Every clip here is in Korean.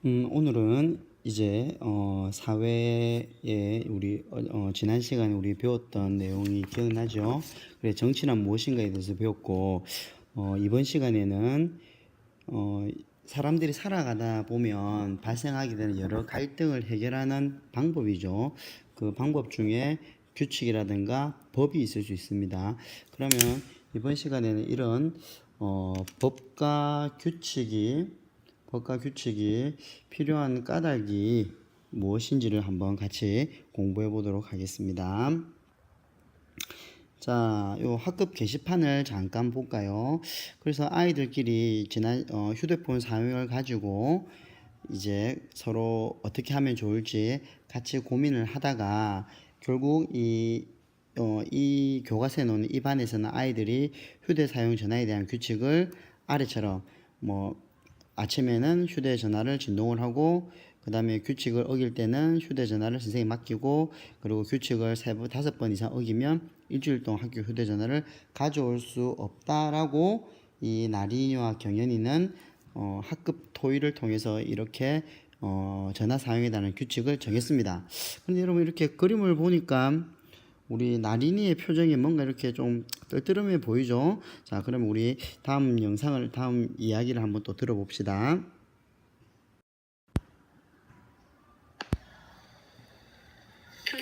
오늘은 이제 사회에 우리 지난 시간에 우리 배웠던 내용이 기억나죠? 그래 정치란 무엇인가에 대해서 배웠고 이번 시간에는 사람들이 살아가다 보면 발생하게 되는 여러 갈등을 해결하는 방법이죠. 그 방법 중에 규칙이라든가 법이 있을 수 있습니다. 그러면 이번 시간에는 이런 법과 규칙이 필요한 까닭이 무엇인지를 한번 같이 공부해 보도록 하겠습니다. 자, 요 학급 게시판을 잠깐 볼까요? 그래서 아이들끼리 휴대폰 사용을 가지고 이제 서로 어떻게 하면 좋을지 같이 고민을 하다가 결국 이 교과서에 놓는 이 반에서는 아이들이 휴대 사용 전화에 대한 규칙을 아래처럼 아침에는 휴대전화를 진동을 하고 그 다음에 규칙을 어길 때는 휴대전화를 선생님이 맡기고 그리고 규칙을 3번, 5번 이상 어기면 일주일 동안 학교 휴대전화를 가져올 수 없다라고 이 나린이와 경연이는 학급 토의를 통해서 이렇게 전화 사용에 대한 규칙을 정했습니다. 그런데 여러분 이렇게 그림을 보니까 우리 나린이의 표정이 뭔가 이렇게 좀 떨떠름해 보이죠? 자, 그럼 우리 다음 이야기를 한번 또 들어봅시다.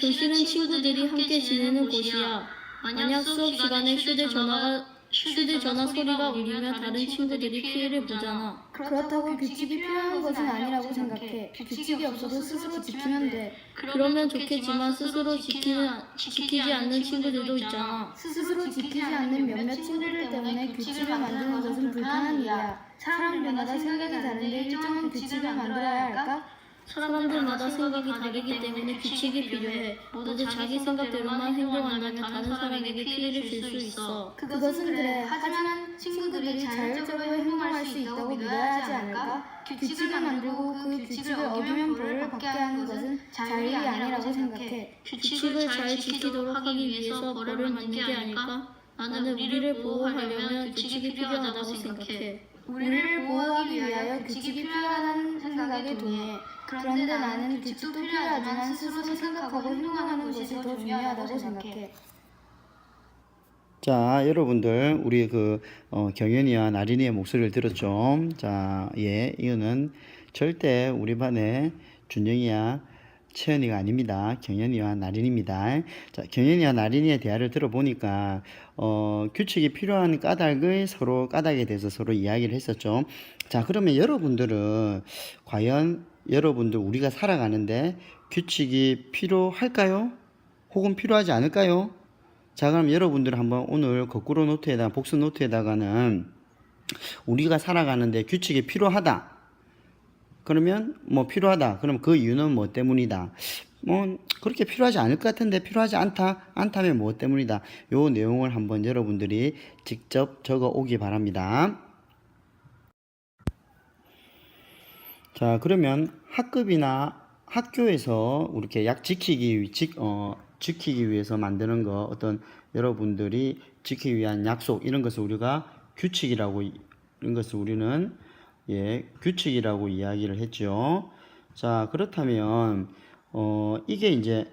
교실은 친구들이 함께 지내는 곳이야. 만약 수업 시간에 휴대전화 소리가 울리면 다른 친구들이 피해를 보잖아. 그렇다고 규칙이 필요한 것은 아니라고 생각해. 규칙이 없어도 스스로 지키면 돼. 그러면 좋겠지만 스스로 지키지 않는 친구들도 있잖아. 스스로 지키지 않는 몇몇 친구들 때문에 규칙을 만드는 것은 불편한 일이야. 사람들마다 생각이 다른데 일정한 규칙을 만들어야 할까? 사람들마다 생각이 다르기 때문에 규칙이 필요해. 모두 자기 생각대로만 행동한다면 다른 사람에게 피해를 줄 수 있어. 그것은 그래. 하지만 친구들이 자율적으로 행동할 수 있다고 믿어야 하지 않을까? 규칙을 만들고 그 규칙을 어기면 벌을 받게 하는 것은 자율이 아니라고 생각해. 규칙을 잘 지키도록 하기 위해서 벌을 만든 게 아닐까? 나는 우리를 보호하려면 규칙이 필요하다고 생각해. 우리를 보호하기 위하여 규칙이 필요하다는 생각에 동의해. 그런데 나는 규칙도 필요하지만 스스로 생각하고 행동하는 것이 더 중요하다고 생각해. 자, 여러분들 우리 경연이와 나린이의 목소리를 들었죠? 자, 이거는 절대 우리 반의 준영이야 채연이가 아닙니다. 경연이와 나린입니다. 자, 경연이와 나린이의 대화를 들어보니까 규칙이 필요한 서로 까닭에 대해서 서로 이야기를 했었죠. 자, 그러면 여러분들은 과연 우리가 살아가는데 규칙이 필요할까요? 혹은 필요하지 않을까요? 자, 그럼 여러분들 한번 오늘 거꾸로 복수 노트에다가는 우리가 살아가는데 규칙이 필요하다. 그러면 필요하다. 그럼 그 이유는 뭐 때문이다. 그렇게 필요하지 않을 것 같은데 필요하지 않다면 뭐 때문이다. 요 내용을 한번 여러분들이 직접 적어 오기 바랍니다. 자, 그러면 학급이나 학교에서 이렇게 지키기 위해서 만드는 여러분들이 지키기 위한 약속 이런 것을 우리가 우리는 규칙이라고 이야기를 했죠. 자, 그렇다면 이게 이제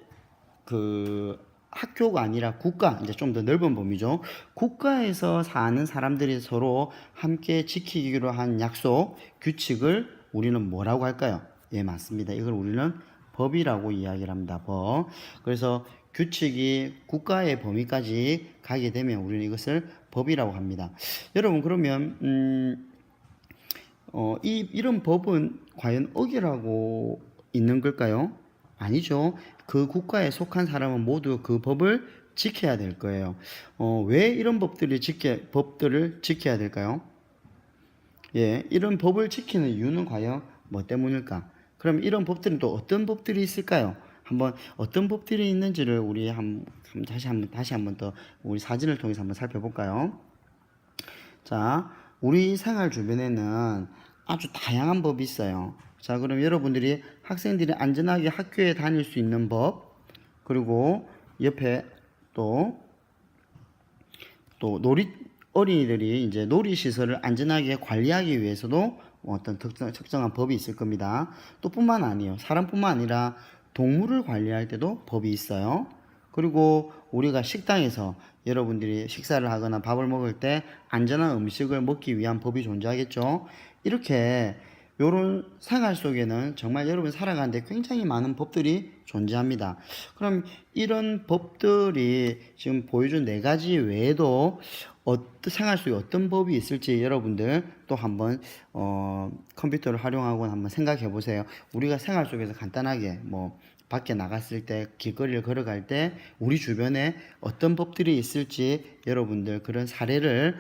학교가 아니라 국가, 이제 좀 더 넓은 범위죠. 국가에서 사는 사람들이 서로 함께 지키기로 한 약속, 규칙을 우리는 뭐라고 할까요? 예, 맞습니다. 이걸 우리는 법이라고 이야기를 합니다. 법. 그래서 규칙이 국가의 범위까지 가게 되면 우리는 이것을 법이라고 합니다. 여러분, 그러면 이런 법은 과연 어기라고 있는 걸까요? 아니죠. 그 국가에 속한 사람은 모두 그 법을 지켜야 될 거예요. 왜 이런 법들을 지켜야 될까요? 예, 이런 법을 지키는 이유는 과연 뭐 때문일까? 그럼 이런 법들은 또 어떤 법들이 있을까요? 한번 어떤 법들이 있는지를 우리 다시 한번 더 우리 사진을 통해서 한번 살펴볼까요? 자, 우리 생활 주변에는 아주 다양한 법이 있어요. 자, 그럼 여러분들이 학생들이 안전하게 학교에 다닐 수 있는 법, 그리고 옆에 또 어린이들이 이제 놀이시설을 안전하게 관리하기 위해서도 어떤 특정한 법이 있을 겁니다. 또 뿐만 아니에요. 사람뿐만 아니라 동물을 관리할 때도 법이 있어요. 그리고 우리가 식당에서 여러분들이 식사를 하거나 밥을 먹을 때 안전한 음식을 먹기 위한 법이 존재하겠죠. 이렇게 요런 생활 속에는 정말 여러분 살아가는데 굉장히 많은 법들이 존재합니다. 그럼 이런 법들이 지금 보여준 4가지 외에도 생활 속에 어떤 법이 있을지 여러분들 또 한번 컴퓨터를 활용하고 한번 생각해 보세요. 우리가 생활 속에서 간단하게 뭐 밖에 나갔을 때 길거리를 걸어갈 때 우리 주변에 어떤 법들이 있을지 여러분들 그런 사례를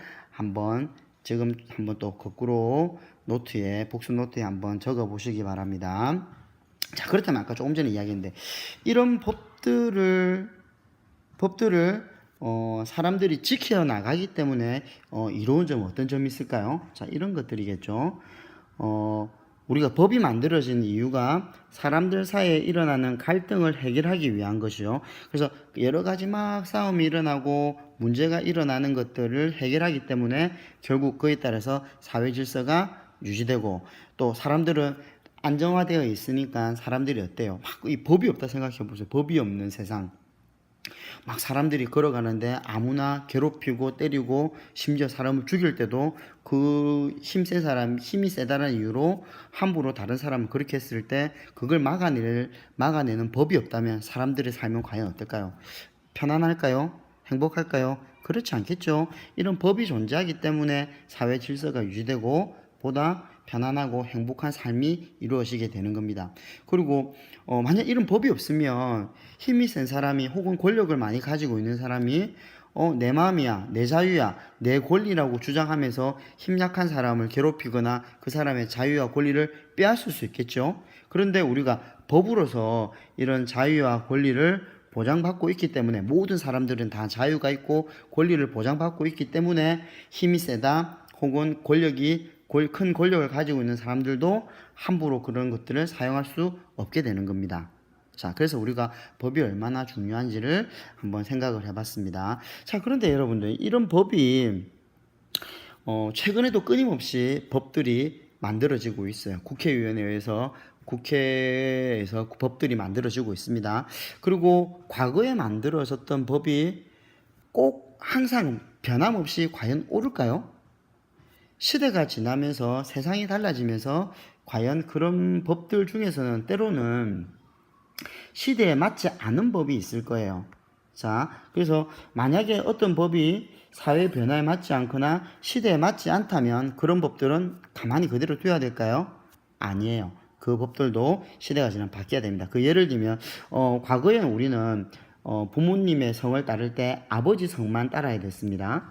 지금 한번 또 거꾸로 복습 노트에 한번 적어 보시기 바랍니다. 자, 그렇다면 아까 조금 전에 이야기했는데 이런 법들을 사람들이 지켜 나가기 때문에 이로운 점 어떤 점이 있을까요? 자, 이런 것들이겠죠. 우리가 법이 만들어진 이유가 사람들 사이에 일어나는 갈등을 해결하기 위한 것이죠. 그래서 여러 가지 막 싸움이 일어나고 문제가 일어나는 것들을 해결하기 때문에 결국 그에 따라서 사회 질서가 유지되고 또 사람들은 안정화되어 있으니까 사람들이 어때요? 막 이 법이 없다 생각해 보세요. 법이 없는 세상. 막 사람들이 걸어가는데 아무나 괴롭히고 때리고 심지어 사람을 죽일 때도 그 힘이 세다는 이유로 함부로 다른 사람을 그렇게 했을 때 그걸 막아내는 법이 없다면 사람들의 삶은 과연 어떨까요? 편안할까요? 행복할까요? 그렇지 않겠죠. 이런 법이 존재하기 때문에 사회 질서가 유지되고 보다 편안하고 행복한 삶이 이루어지게 되는 겁니다. 그리고 만약 이런 법이 없으면 힘이 센 사람이 혹은 권력을 많이 가지고 있는 사람이 내 마음이야, 내 자유야, 내 권리라고 주장하면서 힘 약한 사람을 괴롭히거나 그 사람의 자유와 권리를 빼앗을 수 있겠죠. 그런데 우리가 법으로서 이런 자유와 권리를 보장받고 있기 때문에 모든 사람들은 다 자유가 있고 권리를 보장받고 있기 때문에 힘이 세다 혹은 큰 권력을 가지고 있는 사람들도 함부로 그런 것들을 사용할 수 없게 되는 겁니다. 자, 그래서 우리가 법이 얼마나 중요한지를 한번 생각을 해봤습니다. 자, 그런데 여러분들 이런 법이 최근에도 끊임없이 법들이 만들어지고 있어요. 국회에서 법들이 만들어지고 있습니다. 그리고 과거에 만들어졌던 법이 꼭 항상 변함없이 과연 옳을까요? 시대가 지나면서 세상이 달라지면서 과연 그런 법들 중에서는 때로는 시대에 맞지 않은 법이 있을 거예요. 자, 그래서 만약에 어떤 법이 사회 변화에 맞지 않거나 시대에 맞지 않다면 그런 법들은 가만히 그대로 둬야 될까요? 아니에요. 그 법들도 시대가 지나면 바뀌어야 됩니다. 그 예를 들면 과거에는 우리는 부모님의 성을 따를 때 아버지 성만 따라야 됐습니다.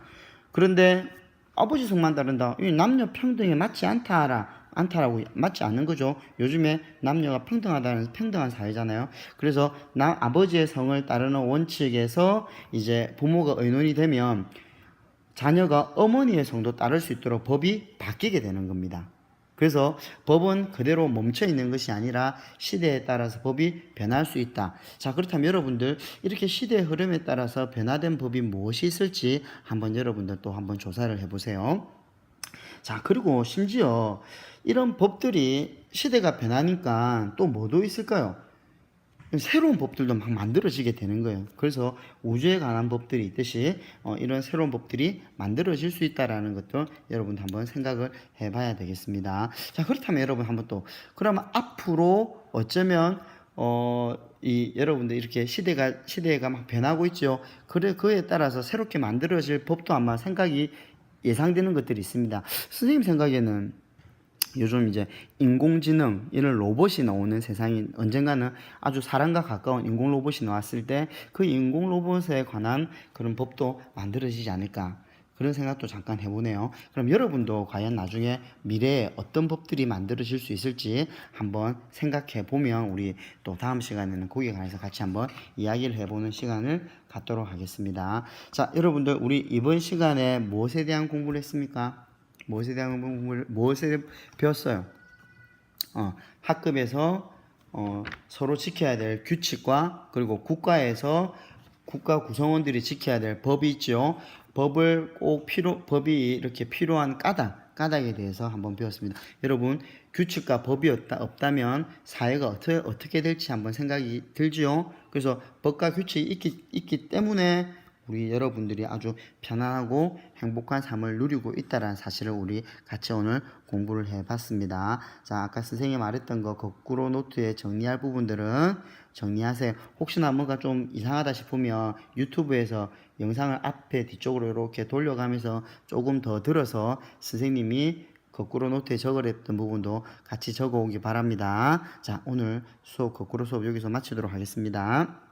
그런데 아버지 성만 따른다. 이 남녀 평등에 맞지 않다라고 맞지 않는 거죠. 요즘에 남녀가 평등한 사회잖아요. 그래서 아버지의 성을 따르는 원칙에서 이제 부모가 의논이 되면 자녀가 어머니의 성도 따를 수 있도록 법이 바뀌게 되는 겁니다. 그래서 법은 그대로 멈춰 있는 것이 아니라 시대에 따라서 법이 변할 수 있다. 자, 그렇다면 여러분들 이렇게 시대의 흐름에 따라서 변화된 법이 무엇이 있을지 한번 여러분들 또 한번 조사를 해보세요. 자, 그리고 심지어 이런 법들이 시대가 변하니까 또 뭐도 있을까요? 새로운 법들도 막 만들어지게 되는 거예요. 그래서 우주에 관한 법들이 있듯이 이런 새로운 법들이 만들어질 수 있다라는 것도 여러분 한번 생각을 해봐야 되겠습니다. 자, 그렇다면 여러분 한번 또 그러면 앞으로 어쩌면 여러분들 이렇게 시대가 막 변하고 있죠. 그에 따라서 새롭게 만들어질 법도 아마 생각이 예상되는 것들이 있습니다. 선생님 생각에는 요즘 이제 인공지능, 이런 로봇이 나오는 세상이 언젠가는 아주 사람과 가까운 인공 로봇이 나왔을 때 그 인공 로봇에 관한 그런 법도 만들어지지 않을까. 그런 생각도 잠깐 해보네요. 그럼 여러분도 과연 나중에 미래에 어떤 법들이 만들어질 수 있을지 한번 생각해 보면 우리 또 다음 시간에는 거기에 관해서 같이 한번 이야기를 해보는 시간을 갖도록 하겠습니다. 자, 여러분들 우리 이번 시간에 무엇에 대한 공부를 했습니까? 무엇을 배웠어요? 학급에서 서로 지켜야 될 규칙과 그리고 국가 구성원들이 지켜야 될 법이 있죠. 법을 꼭 법이 이렇게 필요한 까닭에 대해서 한번 배웠습니다. 여러분, 규칙과 법이 없다면 사회가 어떻게 될지 한번 생각이 들지요. 그래서 법과 규칙이 있기 때문에 우리 여러분들이 아주 편안하고 행복한 삶을 누리고 있다는 사실을 우리 같이 오늘 공부를 해봤습니다. 자, 아까 선생님이 말했던 거 거꾸로 노트에 정리할 부분들은 정리하세요. 혹시나 뭔가 좀 이상하다 싶으면 유튜브에서 영상을 앞에 뒤쪽으로 이렇게 돌려가면서 조금 더 들어서 선생님이 거꾸로 노트에 적어냈던 부분도 같이 적어오기 바랍니다. 자, 오늘 수업 거꾸로 수업 여기서 마치도록 하겠습니다.